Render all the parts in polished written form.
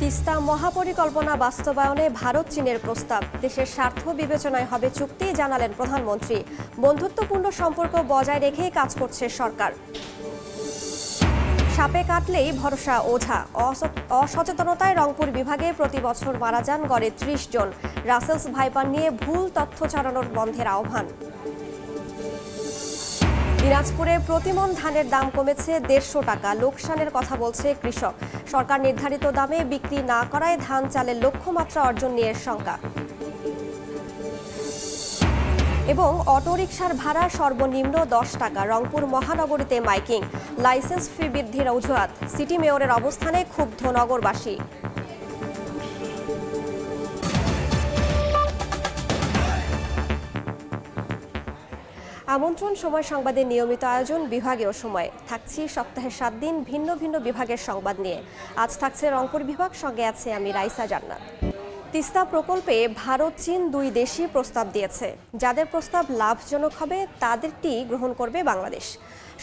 তিস্তা মহাপরিকল্পনা বাস্তবায়নে ভারত চীনের প্রস্তাব, দেশের স্বার্থ বিবেচনায় হবে চুক্তি জানালেন প্রধানমন্ত্রী। বন্ধুত্বপূর্ণ সম্পর্ক বজায় রেখেই কাজ করছে সরকার। সাপে কাটলেই ভরসা ওঝা, অসচেতনতায় রংপুর বিভাগে প্রতি বছর মারা যান গড়ে ৩০ জন। রাসেলস ভাইপার নিয়ে ভুল তথ্য ছড়ানোর বন্ধের আহ্বান। দিনাজপুরে প্রতিমণ ধানের দাম কমেছে ১৫০ টাকা, লোকসানের কথা বলছে কৃষক। সরকার নির্ধারিত দামে বিক্রি না করায় ধান চালের লক্ষ্যমাত্রা অর্জন নিয়ে শঙ্কা। এবং অটোরিকশার ভাড়া সর্বনিম্ন ১০ টাকা, রংপুর মহানগরীতে মাইকিং। লাইসেন্স ফি বৃদ্ধির অজুহাত, সিটি মেয়রের অবস্থানে ক্ষুব্ধ নগরবাসী। আমন্ত্রণ সময় সংবাদের নিয়মিত আয়োজন বিভাগীয় সময়। থাকছি সপ্তাহে ৭ দিন ভিন্ন ভিন্ন বিভাগের সংবাদ নিয়ে। আজ থাকছে রংপুর বিভাগ, সঙ্গে আছে আমি রাইসা জান্নাত। তিস্তা প্রকল্পে ভারত চীন দুই দেশই প্রস্তাব দিয়েছে। যাদের প্রস্তাব লাভজনক হবে তাদেরটি গ্রহণ করবে বাংলাদেশ।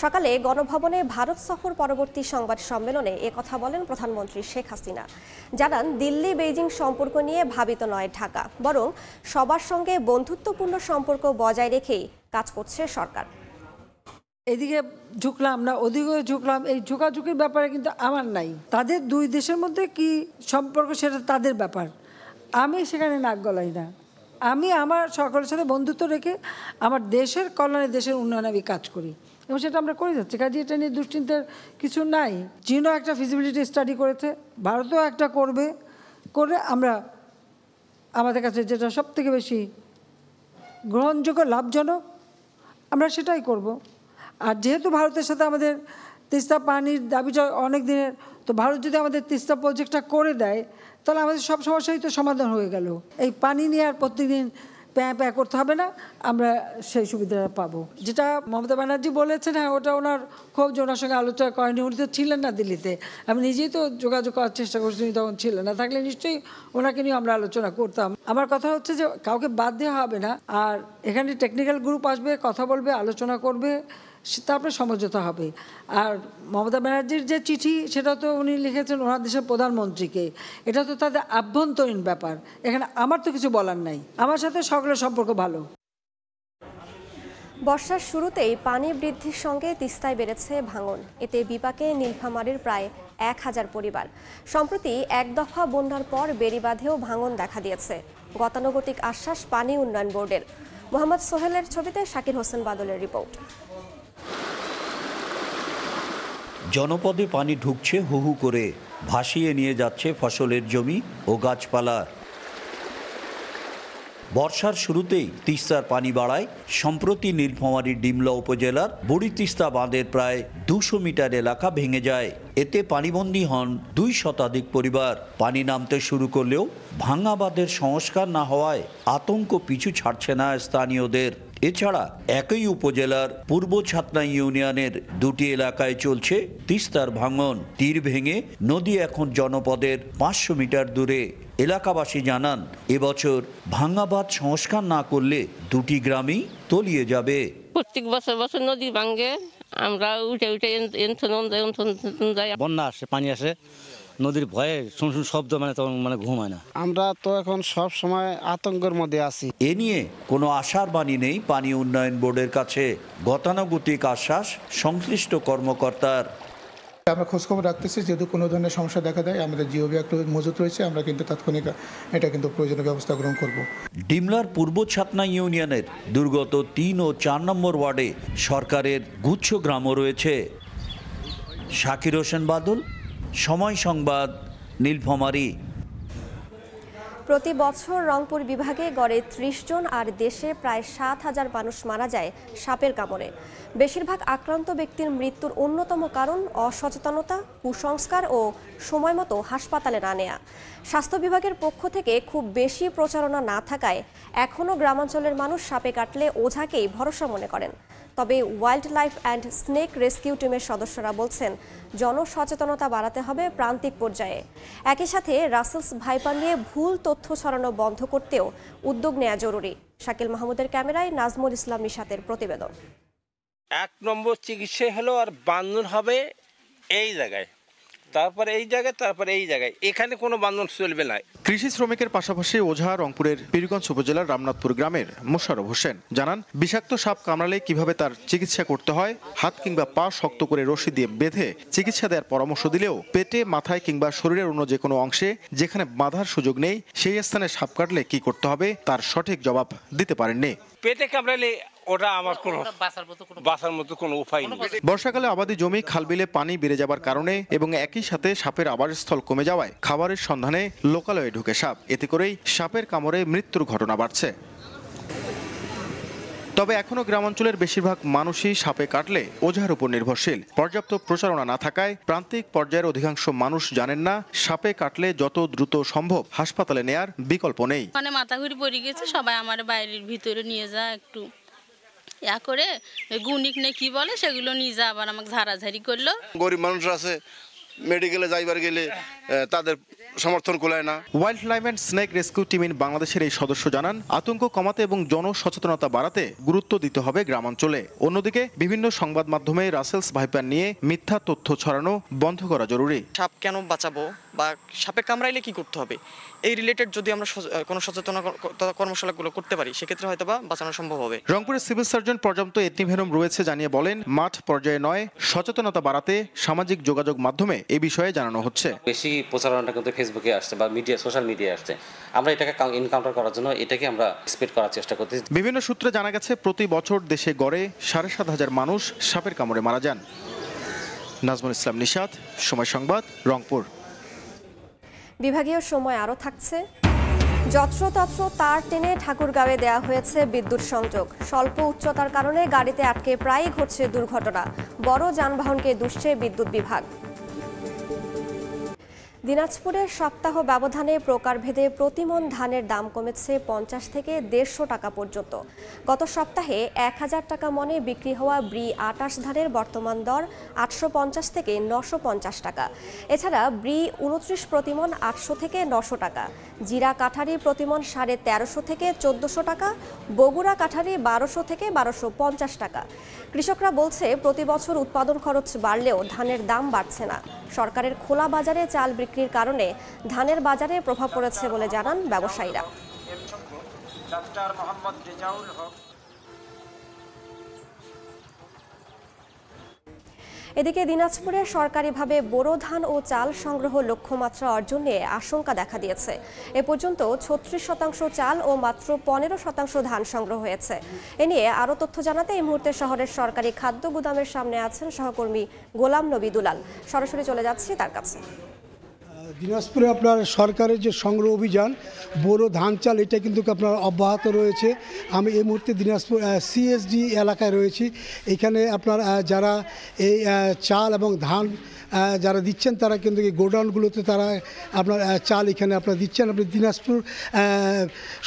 সকালে গণভবনে ভারত সফর পরবর্তী সংবাদ সম্মেলনে একথা বলেন প্রধানমন্ত্রী শেখ হাসিনা। জানান, দিল্লি বেইজিং সম্পর্ক নিয়ে ভাবিত নয় ঢাকা, বরং সবার সঙ্গে বন্ধুত্বপূর্ণ সম্পর্ক বজায় রেখেই কাজ করছে সরকার। এদিকে ঝুঁকলাম না, ওদিকে ঝুঁকলাম, এই ঝুঁকাঝুঁকির ব্যাপারে কিন্তু আমার নাই। তাদের দুই দেশের মধ্যে কি সম্পর্ক সেটা তাদের ব্যাপার, আমি সেখানে নাক গলাই না। আমি আমার সকলের সাথে বন্ধুত্ব রেখে আমার দেশের কল্যাণে, দেশের উন্নয়নে আমি কাজ করি এবং সেটা আমরা করে যাচ্ছি। কাজে এটা নিয়ে দুশ্চিন্তার কিছু নাই। চীনও একটা ফিজিবিলিটি স্টাডি করেছে, ভারতও একটা করবে, করে আমরা আমাদের কাছে যেটা সবথেকে বেশি গ্রহণযোগ্য, লাভজনক, আমরা সেটাই করব। আর যেহেতু ভারতের সাথে আমাদের তিস্তা পানির দাবিটা অনেক দিনের, তো ভারত যদি আমাদের তিস্তা প্রজেক্টটা করে দেয় তাহলে আমাদের সব সমস্যাই তো সমাধান হয়ে গেল। এই পানি নিয়ে আর প্রত্যেকদিন প্যাঁ করতে হবে না, আমরা সেই সুবিধাটা পাবো। যেটা মমতা ব্যানার্জি বলেছেন, হ্যাঁ ওটা ওনার খুব, যে ওনার সঙ্গে আলোচনা করেনি, উনি তো ছিলেন না দিল্লিতে। আমি নিজেই তো যোগাযোগ করার চেষ্টা করছি, উনি তখন ছিলেন না। থাকলে নিশ্চয়ই ওনাকে নিয়ে আমরা আলোচনা করতাম। আমার কথা হচ্ছে যে কাউকে বাদ দেওয়া হবে না, আর এখানে টেকনিক্যাল গ্রুপ আসবে, কথা বলবে, আলোচনা করবে, তারপরে সমঝোতা হবে। আর মমতা ব্যানার্জির যে চিঠি, সেটা তো উনি লিখেছেন ওনার দেশের প্রধানমন্ত্রীকে, এটা তো তাদের আভ্যন্তরীণ ব্যাপার, এখানে আমার তো কিছু বলার নাই। আমার সাথে সকলের সম্পর্ক ভালো। বর্ষার শুরুতেই পানি বৃদ্ধির সঙ্গে তিস্তায় বেড়েছে ভাঙন। এতে বিপাকে নীলফামারীর প্রায় ১,০০০ পরিবার। সম্প্রতি এক দফা বন্যার পর বেড়িবাঁধেও ভাঙন দেখা দিয়েছে। গতানুগতিক আশ্বাস পানি উন্নয়ন বোর্ডের। মোহাম্মদ সোহেলের ছবিতে শাকির হোসেন বাদলের রিপোর্ট। জনপদে পানি ঢুকছে হু হু করে, ভাসিয়ে নিয়ে যাচ্ছে ফসলের জমি ও গাছপালা। বর্ষার শুরুতেই তিস্তার পানি বাড়ায় সম্প্রতি নীলফামারীর ডিমলা উপজেলার বুড়ি তিস্তা বাঁধের প্রায় ২০০ মিটার এলাকা ভেঙে যায়। এতে পানিবন্দী হন ২ শতাধিক পরিবার। পানি নামতে শুরু করলেও ভাঙা বাঁধের সংস্কার না হওয়ায় আতঙ্ক পিছু ছাড়ছে না স্থানীয়দের। এছাড়া একই উপজেলার পূর্ব ছাতনা ইউনিয়নের ২টি এলাকায় চলছে তিস্তার ভাঙন। তীর ভেঙে নদী এখন জনপদের ৫০০ মিটার দূরে। এলাকাবাসী জানান, এবছর ভাঙা বাঁধ সংস্কার না করলে ২টি গ্রামই তলিয়ে যাবে। প্রত্যেক বছর নদী ভাঙে, আমরা উঠে যাই। বন্যা আসে, পানি আসে, নদীর ভয়ে শুন শব্দ, তখন ঘুম হয় না। আমরা তো এখন সব সময় আতঙ্কের মধ্যে আছি। এ নিয়ে কোনো আশার বাণী নেই পানি উন্নয়ন বোর্ডের কাছে। গতানুগতিক আশ্বাস সংশ্লিষ্ট কর্মকর্তার। আমরা খোঁজখবর রাখতেছি, যেহেতু কোনো ধরনের সমস্যা দেখা দেয় আমাদের জিওবি একটা মজুত রয়েছে, আমরা কিন্তু তাৎক্ষণিক এটা কিন্তু প্রয়োজনীয় ব্যবস্থা গ্রহণ করব। ডিমলার পূর্ব ছাতনা ইউনিয়নের দুর্গত ৩ ও ৪ নম্বর ওয়ার্ডে সরকারের গুচ্ছ গ্রামও রয়েছে। শাকির হোসেন বাদল, সময় সংবাদ, নীলফামারী। প্রতি বছর রংপুর বিভাগে গড়ে ৩০ জন আর দেশে প্রায় ৭,০০০ মানুষ মারা যায় সাপের কামড়ে। বেশিরভাগ আক্রান্ত ব্যক্তির মৃত্যুর অন্যতম কারণ অসচেতনতা, কুসংস্কার ও সময়মতো হাসপাতালে না নেয়া। স্বাস্থ্য বিভাগের পক্ষ থেকে খুব বেশি প্রচারণা না থাকায় এখনও গ্রামাঞ্চলের মানুষ সাপে কাটলে ওঝাকেই ভরসা মনে করেন। তবে wild life and snake rescue টিমের সদস্যরা বলছেন, জনসচেতনতা বাড়াতে হবে প্রান্তিক পর্যায়ে। একই সাথে রাসেলস ভাইপার নিয়ে ভুল তথ্য ছড়ানো বন্ধ করতেও উদ্যোগ নেওয়া জরুরি। শাকিল মাহমুদের ক্যামেরায় নাজমুল ইসলাম নিশাতের প্রতিবেদন। ১ নম্বর চিকিৎসা হলো আর বান্ধন হবে এই জায়গায়, তারপরে এই জায়গায়, তারপরে এই জায়গায়, এখানে কোনো বান্ধন চলবে না। কৃষি শ্রমিকের পাশাপাশি ওঝা রংপুরের পীরগঞ্জ উপজেলার রামনাথপুর গ্রামের মোশাররফ হোসেন জানান, বিষাক্ত সাপ কামড়ালে কিভাবে তার চিকিৎসা করতে হয়, হাত কিংবা পা শক্ত করে রশি দিয়ে বেঁধে চিকিৎসা দেওয়ার পরামর্শ দিলেও পেটে, মাথায় কিংবা শরীরের অন্য যে কোনো অংশে যেখানে বাঁধার সুযোগ নেই সেই স্থানে সাপ কাটলে কি করতে হবে তার সঠিক জবাব দিতে পারেননি। পেটে কামড়ালে ওটা আমার কোনো বাঁচার মতো কোনো উপায় নেই। বর্ষাকালে আবাদি জমি, খালবিলে পানি বেড়ে যাবার কারণে এবং একই সাথে সাপের আবাসস্থল কমে যাওয়ায় খাবারের সন্ধানে লোকালয়ে ঢুকে সাপ, এতে করেই সাপের কামড়ে মৃত্যুর ঘটনা বাড়ছে। তবে এখনো গ্রামাঞ্চলের বেশিরভাগ মানুষই সাপে কাটলে ওঝার উপর নির্ভরশীল। পর্যাপ্ত প্রচারণা না থাকায় প্রান্তিক পর্যায়ের অধিকাংশ মানুষ জানেন না সাপে কাটলে যত দ্রুত সম্ভব হাসপাতালে নেয়ার বিকল্প নেই। মানে মাথা ঘুরে পড়ে গেছে, সবাই আমার বাইরের ভিতরে নিয়ে যায়, একটু ইয়া করে গুনিক নে কি বলে সেগুলো নিয়ে যা, আবার আমাকে ঝাড়াঝাড়ি করলো। গরিব মানুষ আছে, মেডিকেলে যাইবার গেলে তাদের সমর্থন কুলায় না। Wild life and snake rescue টিমের বাংলাদেশের এই সদস্য জানান, আতঙ্ক কমাতে এবং জনসচেতনতা বাড়াতে গুরুত্ব দিতে হবে গ্রামাঞ্চলে। অন্যদিকে বিভিন্ন সংবাদ মাধ্যমে রাসেলস ভাইপার নিয়ে মিথ্যা তথ্য ছড়ানো বন্ধ করা জরুরি। সাপ কেন বাঁচাবো বা সাপে কামড়াইলে কি করতে হবে, এই রিলেটেড যদি আমরা কোনো সচেতনতা কর্মশালাগুলো করতে পারি সেক্ষেত্রে হয়তো বা বাঁচানো সম্ভব হবে। রংপুরের সিভিল সার্জন পর্যন্ত এন্টিভেনম রয়েছে জানিয়ে বলেন, মাঠ পর্যায়ে নয়, সচেতনতা বাড়াতে সামাজিক যোগাযোগ মাধ্যমে এই বিষয়ে জানানো হচ্ছে। বেশি প্রচারণাটা কিন্তু ফেসবুকে আসছে বা সোশ্যাল মিডিয়ায় আসছে। আমরা এটাকে এনকাউন্টার করার জন্য এটাকে আমরা স্প্রেড করার চেষ্টা করতেছি। বিভিন্ন সূত্রে জানা গেছে প্রতি বছর দেশে গড়ে 7,500 মানুষ সাপের কামড়ে মারা যান। নাজমুল ইসলাম নিশাত, সময় সংবাদ, রংপুর। বিভাগীয় সময় আরও থাকছে। যত্রতত্র তার টেনে ঠাকুরগাঁওয়ে দেওয়া হয়েছে বিদ্যুৎ সংযোগ। স্বল্প উচ্চতার কারণে গাড়িতে আটকে প্রায়ই ঘটছে দুর্ঘটনা। বড় যানবাহনকে দুষছে বিদ্যুৎ বিভাগ। দিনাজপুরের সপ্তাহ ব্যবধানে প্রকারভেদে প্রতিমন ধানের দাম কমেছে 50 থেকে 150 টাকা পর্যন্ত। গত সপ্তাহে 1000 টাকা মনে বিক্রি হওয়া ব্রি 28 ধানের বর্তমান দর 850 থেকে 950 টাকা। এছাড়া ব্রি 29 প্রতিমন 800 থেকে 900 টাকা, জিরা কাঠারি প্রতিমন 1350 থেকে 1400 টাকা, বগুড়া কাঠারি 1200 থেকে 1250 টাকা। কৃষকরা বলছে প্রতি বছর উৎপাদন খরচ বাড়লেও ধানের দাম বাড়ছে না। সরকারের খোলা বাজারে চাল বিক্রির কারণে ধানের বাজারে প্রভাব পড়েছে বলে জানান ব্যবসায়ীরা। এদিকে দিনাজপুরে সরকারিভাবে বোরো ধান ও চাল সংগ্রহ লক্ষ্যমাত্রা অর্জন নিয়ে আশঙ্কা দেখা দিয়েছে। এ পর্যন্ত 36% চাল ও মাত্র 15% ধান সংগ্রহ হয়েছে। এ নিয়ে আরও তথ্য জানাতে এই মুহূর্তে শহরের সরকারি খাদ্য গুদামের সামনে আছেন সহকর্মী গোলাম নবী দুলাল। সরাসরি চলে যাচ্ছি তার কাছে। দিনাজপুরে আপনার সরকারের যে সংগ্রহ অভিযান বোরো ধান চাল এটা কিন্তু আপনার অব্যাহত রয়েছে। আমি এই মুহূর্তে দিনাজপুর সিএসডি এলাকায় রয়েছি। এখানে আপনার যারা এই চাল এবং ধান যারা দিচ্ছেন তারা কিন্তু এই গোডাউনগুলোতে তারা আপনার চাল এখানে আপনারা দিচ্ছেন। আপনি দিনাজপুর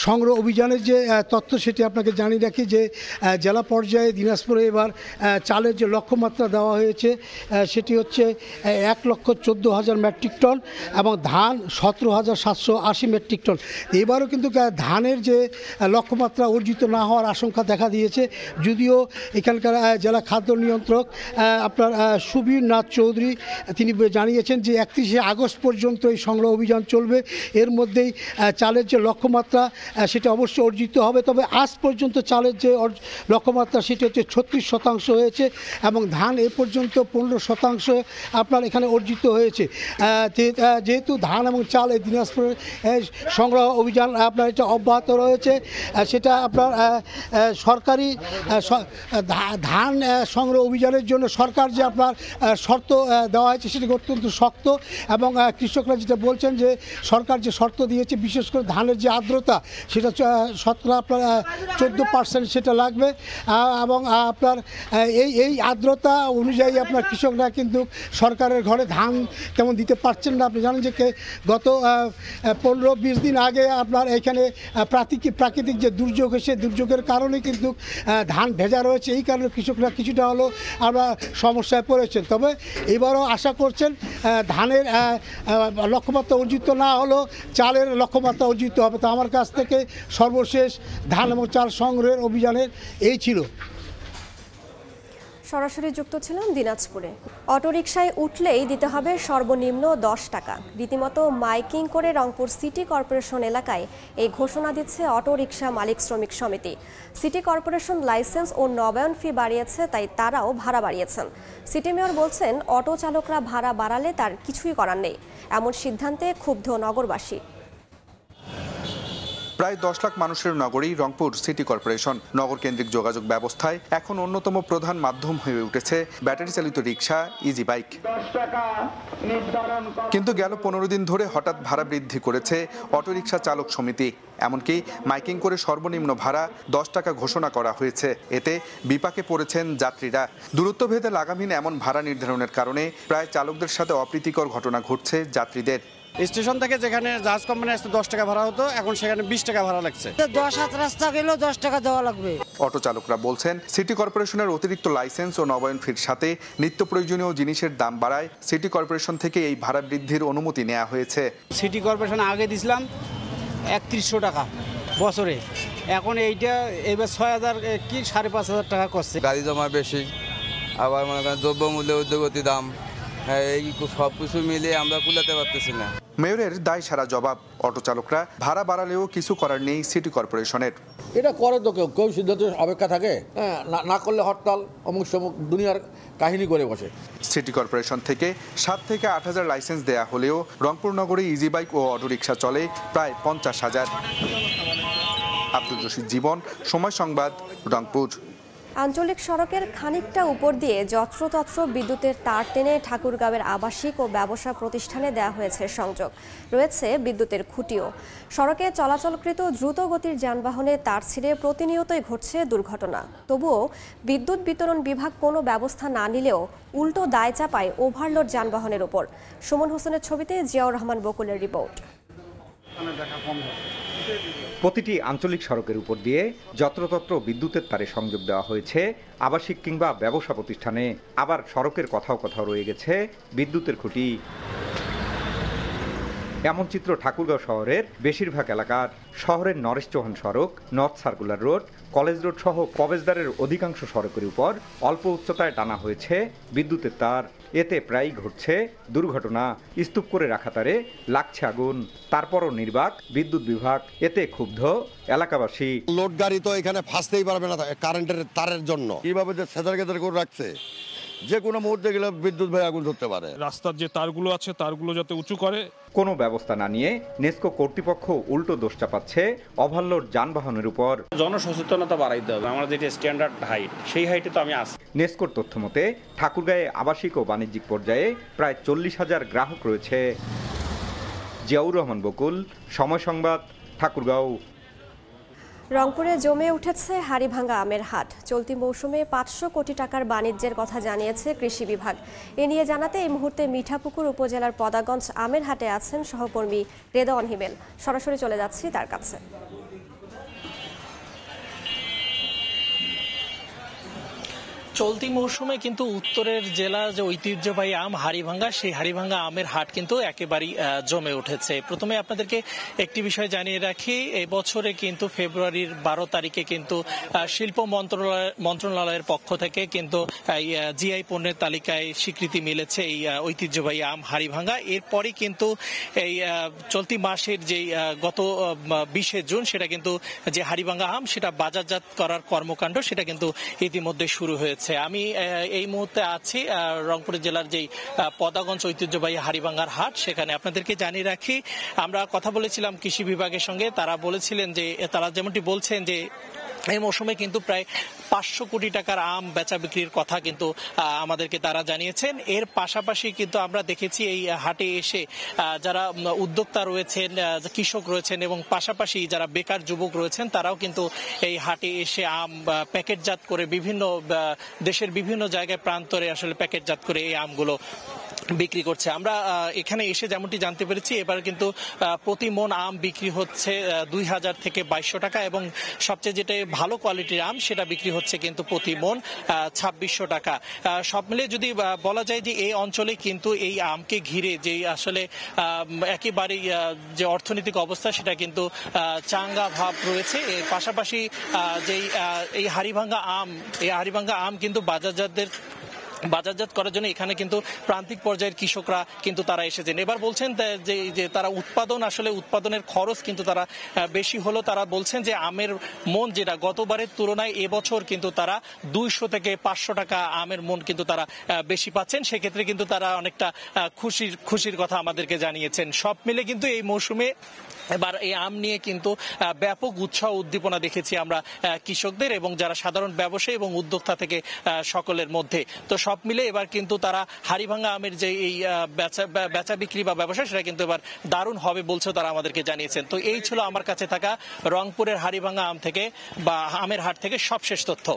সংগ্রহ অভিযানের যে তথ্য সেটি আপনাকে জানিয়ে রাখি যে জেলা পর্যায়ে দিনাজপুরে এবার চালের যে লক্ষ্যমাত্রা দেওয়া হয়েছে সেটি হচ্ছে 1,14,000 মেট্রিক টন এবং ধান 17,780 মেট্রিক টন। এবারও কিন্তু ধানের যে লক্ষ্যমাত্রা অর্জিত না হওয়ার আশঙ্কা দেখা দিয়েছে, যদিও এখানকার জেলা খাদ্য নিয়ন্ত্রক আপনার সুবীর নাথ চৌধুরী তিনি জানিয়েছেন যে 31শে আগস্ট পর্যন্ত এই সংগ্রহ অভিযান চলবে। এর মধ্যেই চালের যে লক্ষ্যমাত্রা সেটা অবশ্যই অর্জিত হবে। তবে আজ পর্যন্ত চালের যে লক্ষ্যমাত্রা সেটি হচ্ছে 36% হয়েছে এবং ধান এ পর্যন্ত 15% আপনার এখানে অর্জিত হয়েছে। যেহেতু ধান এবং চাল এই দিনাজপুরের সংগ্রহ অভিযান আপনার এটা অব্যাহত রয়েছে, সেটা আপনার সরকারি ধান সংগ্রহ অভিযানের জন্য সরকার যে আপনার শর্ত দেওয়া হয়েছে সেটি অত্যন্ত শক্ত এবং কৃষকরা যেটা বলছেন যে সরকার যে শর্ত দিয়েছে বিশেষ করে ধানের যে আর্দ্রতা সেটা শতকরা আপনার 14% সেটা লাগবে এবং আপনার এই আর্দ্রতা অনুযায়ী আপনার কৃষকরা কিন্তু সরকারের ঘরে ধান তেমন দিতে পারছেন না। আপনি জানেন যে গত 15-20 দিন আগে আপনার এখানে প্রাকৃতিক যে দুর্যোগ হয়েছে দুর্যোগের কারণে কিন্তু ধান ভেজা রয়েছে। এই কারণে কৃষকরা কিছুটা হলেও আমরা সমস্যায় পড়েছেন। তবে এবারও আশা করছেন ধানের লক্ষ্যমাত্রা অর্জিত না হলেও চালের লক্ষ্যমাত্রা অর্জিত হবে। তো আমার কাছ থেকে সর্বশেষ ধান এবং চাল সংগ্রহের অভিযানের এই ছিল। সরাসরি যুক্ত ছিলাম দিনাজপুরে। অটোরিকশায় উঠলেই দিতে হবে সর্বনিম্ন 10 টাকা। রীতিমতো মাইকিং করে রংপুর সিটি কর্পোরেশন এলাকায় এই ঘোষণা দিচ্ছে অটোরিকশা মালিক শ্রমিক সমিতি। সিটি কর্পোরেশন লাইসেন্স ও নবায়ন ফি বাড়িয়েছে, তাই তারাও ভাড়া বাড়িয়েছেন। সিটি মেয়র বলছেন, অটো চালকরা ভাড়া বাড়ালে তার কিছুই করার নেই। এমন সিদ্ধান্তে ক্ষুব্ধ নগরবাসী। প্রায় 10 লাখ মানুষের নগরী রংপুর সিটি কর্পোরেশন। নগর কেন্দ্রিক যোগাযোগ ব্যবস্থায় এখন অন্যতম প্রধান মাধ্যম হয়ে উঠেছে ব্যাটারি চালিত রিক্সা, ইজি বাইক। কিন্তু গেল 15 দিন ধরে হঠাৎ ভাড়া বৃদ্ধি করেছে অটোরিকশা চালক সমিতি। এমনকি মাইকিং করে সর্বনিম্ন ভাড়া 10 টাকা ঘোষণা করা হয়েছে। এতে বিপাকে পড়েছেন যাত্রীরা। দূরত্ব ভেদে লাগামহীন এমন ভাড়া নির্ধারণের কারণে প্রায় চালকদের সাথে অপ্রীতিকর ঘটনা ঘটছে যাত্রীদের। স্টেশন থেকে যেখানে জাহাজ কোম্পানি আসতে 10 টাকা ভাড়া হতো, এখন সেখানে 20 টাকা ভাড়া লাগছে। 10 হাত রাস্তা গেলেও 10 টাকা দেওয়া লাগবে। অটো চালকরা বলছেন, সিটি কর্পোরেশনের অতিরিক্ত লাইসেন্স ও নবায়ন ফির সাথে নিত্য প্রয়োজনীয় জিনিসের দাম বাড়ায় সিটি কর্পোরেশন থেকে এই ভাড়া বৃদ্ধির অনুমতি নেওয়া হয়েছে। সিটি কর্পোরেশন আগে দিছিলাম 3100 টাকা বছরে, এখন এইটা এবার 6000 কি 5500 টাকা করছে। গাড়ি জমা বেশি, আবার মনে করেন দ্রব্যমূল্য ঊর্ধ্বগতি দাম, এই সব কিছু মিলিয়ে আমরা কুলাতে পারতেছি না। মেয়রের দায় সারা জবাব। অটো চালকরা ভাড়া বাড়ালেও কিছু করার নেই সিটি কর্পোরেশনের। এটা করে তো কেউ সিদ্ধান্ত অপেক্ষা থাকে, না করলে হরতাল অমুক সমুক দুনিয়ার কাহিনী করে বসে। সিটি কর্পোরেশন থেকে 7 থেকে 8,000 লাইসেন্স দেয়া হলেও রংপুর নগরে ইজি বাইক ও অটোরিকশা চলে প্রায় 50,000। আব্দুল রশিদ জীবন, সময় সংবাদ, রংপুর। আঞ্চলিক সড়কের খানিকটা উপর দিয়ে যত্রতত্র বিদ্যুতের তার টেনে ঠাকুরগাঁওয়ের আবাসিক ও ব্যবসা প্রতিষ্ঠানে দেওয়া হয়েছে সংযোগ। রয়েছে বিদ্যুতের খুঁটিও। সড়কে চলাচলকৃত দ্রুত গতির যানবাহনে তার ছিঁড়ে প্রতিনিয়তই ঘটছে দুর্ঘটনা। তবুও বিদ্যুৎ বিতরণ বিভাগ কোনো ব্যবস্থা না নিলেও উল্টো দায় চাপায় ওভারলোড যানবাহনের ওপর। সুমন হোসেনের ছবিতে জিয়াউর রহমান বকুলের রিপোর্ট। প্রতিটি আঞ্চলিক সড়কের উপর দিয়ে যত্রতত্র বিদ্যুতের তারে সংযোগ দেওয়া হয়েছে আবাসিক কিংবা ব্যবসা প্রতিষ্ঠানে। আবার সড়কের কোথাও কোথাও রয়ে গেছে বিদ্যুতের খুঁটি। এমন চিত্র ঠাকুরগাঁও শহরের বেশিরভাগ এলাকার। শহরের নরেশ চৌহান সড়ক, north circular road, college road সহ প্রবেশদ্বারের অধিকাংশ সড়কের উপর অল্প উচ্চতায় টানা হয়েছে বিদ্যুতের তার। এতে প্রায়ই ঘটছে দুর্ঘটনা। স্তূপ করে রাখা তারে লাগছে আগুন, তারপরও নির্বাক বিদ্যুৎ বিভাগ। এতে ক্ষুব্ধ এলাকাবাসী। লোড গাড়ি তো এখানে ফাঁসতেই পারবে না কারেন্টের তারের জন্য। কিভাবে যে সেদার গেদার করে রাখছে, যে কোনো মুহূর্তে গেলে বিদ্যুৎ ভাই আগুন ধরতে পারে। রাস্তার যে তারগুলো আছে তারগুলো যাতে উঁচু করে। কোনো ব্যবস্থা না নিয়ে নেসকো কর্তৃপক্ষ উল্টো দোষ চাপাচ্ছে ওভারলোড যানবাহনের উপর। জনসচেতনতা বাড়াইতে হবে। আমরা যেটা স্ট্যান্ডার্ড হাইট, সেই হাইটে তো আমি আছি। নেসকোর তথ্য মতে ঠাকুরগাঁয়ে আবাসিক ও বাণিজ্যিক পর্যায়ে প্রায় 40,000 গ্রাহক রয়েছে। জিয়াউর রহমান বকুল, সময় সংবাদ, ঠাকুরগাঁও। রংপুরে জমে উঠেছে হাড়িভাঙ্গা আমের হাট। চলতি মৌসুমে 500 কোটি টাকার বাণিজ্যের কথা জানিয়েছে কৃষি বিভাগ। এ নিয়ে জানাতে এই মুহূর্তে মিঠাপুকুর উপজেলার পদাগঞ্জ আমের হাটে আছেন সহকর্মী রেদওয়ান হিমেল। সরাসরি চলে যাচ্ছি তার কাছে। চলতি মৌসুমে কিন্তু উত্তরের জেলা যে ঐতিহ্যবাহী আম হাড়িভাঙ্গা, সেই হাড়িভাঙ্গা আমের হাট কিন্তু একেবারেই জমে উঠেছে। প্রথমে আপনাদেরকে একটি বিষয় জানিয়ে রাখি, এই বছরে কিন্তু ফেব্রুয়ারির 12 তারিখে কিন্তু শিল্প মন্ত্রণালয়ের পক্ষ থেকে কিন্তু জিআই পণ্যের তালিকায় স্বীকৃতি মিলেছে এই ঐতিহ্যবাহী আম হাড়িভাঙ্গা। এরপরই কিন্তু এই চলতি মাসের যে গত 20 জুন সেটা কিন্তু যে হাড়িভাঙ্গা আম সেটা বাজারজাত করার কর্মকাণ্ড সেটা কিন্তু ইতিমধ্যে শুরু হয়েছে। আমি এই মুহূর্তে আছি রংপুর জেলার যেই পদাগঞ্জ ঐতিহ্যবাহী হাড়িভাঙ্গার হাট, সেখানে আপনাদেরকে জানিয়ে রাখি আমরা কথা বলেছিলাম কৃষি বিভাগের সঙ্গে। তারা বলেছিলেন যে, তারা যেমনটি বলছেন যে এই মৌসুমে কিন্তু প্রায় 500 কোটি টাকার আম বেচা বিক্রির কথা কিন্তু আমাদেরকে তারা জানিয়েছেন। এর পাশাপাশি কিন্তু আমরা দেখেছি এই হাটে এসে যারা উদ্যোক্তা রয়েছেন, কৃষক রয়েছেন এবং পাশাপাশি যারা বেকার যুবক রয়েছেন তারাও কিন্তু এই হাটে এসে আম প্যাকেটজাত করে বিভিন্ন দেশের বিভিন্ন জায়গায় প্রান্তরে আসলে প্যাকেটজাত করে এই আমগুলো বিক্রি করছে। আমরা এখানে এসে যেমনটি জানতে পেরেছি এবার কিন্তু প্রতি মন আম বিক্রি হচ্ছে 2000 থেকে 2200 টাকা এবং সবচেয়ে যেটা ভালো কোয়ালিটির আম সেটা বিক্রি হচ্ছে কিন্তু প্রতি মন 2600 টাকা। সব মিলে যদি বলা যায় যে এই অঞ্চলে কিন্তু এই আমকে ঘিরে যে আসলে একেবারেই যে অর্থনৈতিক অবস্থা সেটা কিন্তু চাঙ্গা ভাব রয়েছে। এর পাশাপাশি যেই এই হাড়িভাঙ্গা আম কিন্তু বাজারজাত করার জন্য এখানে কিন্তু প্রান্তিক পর্যায়ের কৃষকরা কিন্তু তারা এসেছেন। এবার বলছেন যে তারা উৎপাদনের খরচ কিন্তু তারা বেশি হলো। তারা বলছেন যে আমের মন যেটা গতবারের তুলনায় এবছর কিন্তু তারা 200 থেকে 500 টাকা আমের মন কিন্তু তারা বেশি পাচ্ছেন। সেক্ষেত্রে কিন্তু তারা অনেকটা খুশির কথা আমাদেরকে জানিয়েছেন। সব মিলে কিন্তু এই মৌসুমে এবার এই আম নিয়ে কিন্তু ব্যাপক উৎসাহ উদ্দীপনা দেখেছি আমরা কৃষকদের এবং যারা সাধারণ ব্যবসায়ী এবং উদ্যোক্তা থেকে সকলের মধ্যে। তো সব মিলে এবার কিন্তু তারা হাড়িভাঙ্গা আমের যে এই বেচা বিক্রি বা ব্যবসা সেটা কিন্তু এবার দারুণ হবে বলছেও তারা আমাদেরকে জানিয়েছেন। তো এই ছিল আমার কাছে থাকা রংপুরের হাড়িভাঙ্গা আম থেকে বা আমের হাট থেকে সবশেষ তথ্য।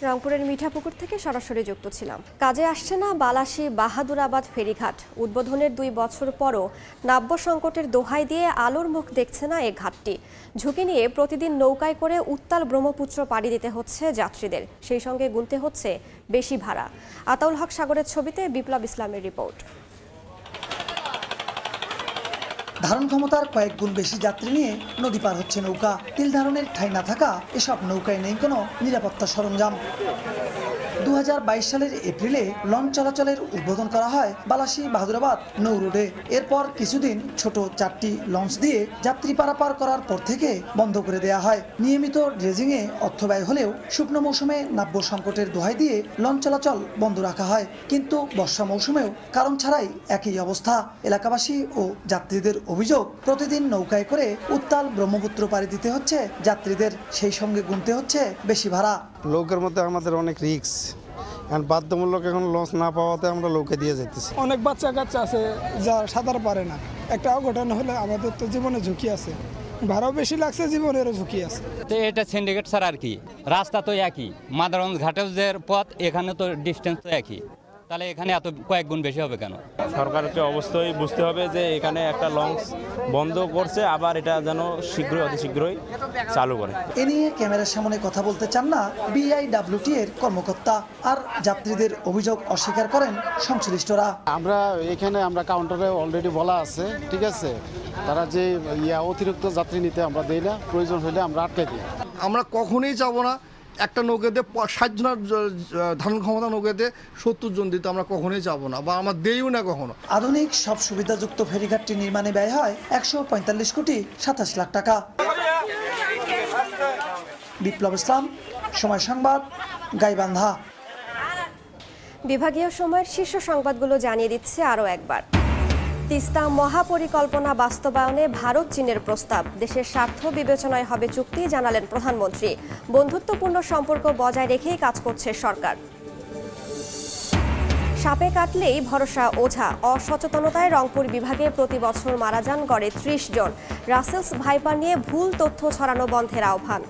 রংপুরের মিঠাপুকুর থেকে সরাসরি যুক্ত ছিলাম। কাজে আসছে না বালাসী বাহাদুরাবাদ ফেরিঘাট। উদ্বোধনের 2 বছর পরও নাব্য সংকটের দোহাই দিয়ে আলোর মুখ দেখছে না এ ঘাটটি। ঝুঁকি নিয়ে প্রতিদিন নৌকায় করে উত্তাল ব্রহ্মপুত্র পাড়ি দিতে হচ্ছে যাত্রীদের, সেই সঙ্গে গুনতে হচ্ছে বেশি ভাড়া। আতাউল হক সাগরের ছবিতে বিপ্লব ইসলামের রিপোর্ট। ধারণ ক্ষমতার কয়েক গুণ বেশি যাত্রী নিয়ে নদী পার হচ্ছে নৌকা। তিল ধারণের ঠাঁই না থাকা এসব নৌকায় নেই কোনো নিরাপত্তা সরঞ্জাম। 2022 সালের এপ্রিলে লঞ্চ চলাচলের উদ্বোধন করা হয় বালাসী বাহাদুরাবাদ নৌ রোডে। এরপর কিছুদিন ছোট 4টি লঞ্চ দিয়ে যাত্রী পারাপার করার পর থেকে বন্ধ করে দেয়া হয়। নিয়মিত ড্রেজিংয়ে অর্থ ব্যয় হলেও শুকনো মৌসুমে নাব্য সংকটের দোহাই দিয়ে লঞ্চ চলাচল বন্ধ রাখা হয়। কিন্তু বর্ষা মৌসুমেও কারণ ছাড়াই একই অবস্থা। এলাকাবাসী ও যাত্রীদের অভিযোগ, প্রতিদিন নৌকায় করে উত্তাল ব্রহ্মপুত্র পাড়ি দিতে হচ্ছে যাত্রীদের, সেই সঙ্গে গুনতে হচ্ছে বেশি ভাড়া। নৌকার মধ্যে আমাদের অনেক রিস্ক, বাধ্যমূলক এখন লঞ্চ না পাওয়াতে আমরা নৌকা দিয়ে যেতেছি। অনেক বাচ্চা কাচ্চা আছে যারা সাঁতার পারে না, একটা অঘটন হলে আমাদের তো জীবনে ঝুঁকি আছে, ভাড়াও বেশি লাগছে, জীবনেরও ঝুঁকি আছে। তো এটা সিন্ডিকেট ছাড়া আর কি, রাস্তা তো একই, মাদারগঞ্জ ঘাটের যে পথ এখানে তো ডিস্টেন্স তো একই, তাহলে এখানে এত কয়েক গুণ বেশি হবে কেন? সরকারকে অবশ্যই বুঝতে হবে যে এখানে একটা লঞ্চ বন্ধ করছে, আবার এটা যেন অতি শীঘ্রই চালু করে। এ নিয়ে ক্যামেরার সামনে কথা বলতে চান না BIWT এর কর্মকর্তা, আর যাত্রীদের অভিযোগ অস্বীকার করেন সংশ্লিষ্টরা। আমরা কাউন্টারে অলরেডি বলা আছে, ঠিক আছে, তারা যে অতিরিক্ত যাত্রী নিতে আমরা দেই না, প্রয়োজন হলে আমরা আটকে দিই। আমরা কখনোই যাবো না একটা নৌকাতে 60 জনের ধারণ ক্ষমতা নৌকাতে 70 জন দিতে আমরা কখনোই যাবো না, বা আমরা দেইও না কখনো। আধুনিক সব সুবিধাযুক্ত ফেরিঘাটটি নির্মাণে ব্যয় হয় 145 কোটি 27 লাখ টাকা। বিপ্লব ইসলাম, সময় সংবাদ, গাইবান্ধা। বিভাগীয় সময়ের শীর্ষ সংবাদগুলো জানিয়ে দিচ্ছে আরও একবার। তিস্তা মহাপরিকল্পনা বাস্তবায়নে ভারত চীনের প্রস্তাব, দেশের স্বার্থ বিবেচনায় হবে চুক্তি, জানালেন প্রধানমন্ত্রী। বন্ধুত্বপূর্ণ সম্পর্ক বজায় রেখেই কাজ করছে সরকার। সাপে কাটলেই ভরসা ওঝা, অসচেতনতায় রংপুর বিভাগে প্রতি বছর মারা যান গড়ে 30 জন। রাসেলস ভাইপার নিয়ে ভুল তথ্য ছড়ানো বন্ধের আহ্বান।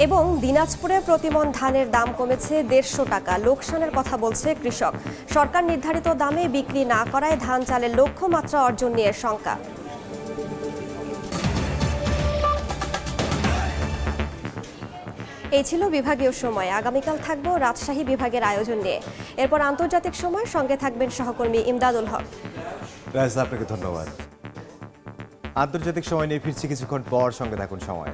এবং দিনাজপুরে প্রতিমন ধানের দাম কমেছে 150 টাকা, লোকসানের কথা বলছে কৃষক। সরকার নির্ধারিত দামে বিক্রি না করায় ধান চালের লক্ষ্যমাত্রা অর্জন নিয়ে শঙ্কা। এই ছিল বিভাগীয় সময়। আগামীকাল থাকবো রাজশাহী বিভাগের আয়োজন নিয়ে। এরপর আন্তর্জাতিক সময়, সঙ্গে থাকবেন সহকর্মী ইমদাদুল হক। রাজদা, আপনাকে ধন্যবাদ। আন্তর্জাতিক সময় নিয়ে ফিরছি কিছুক্ষণ পর, সঙ্গে থাকুন সময়।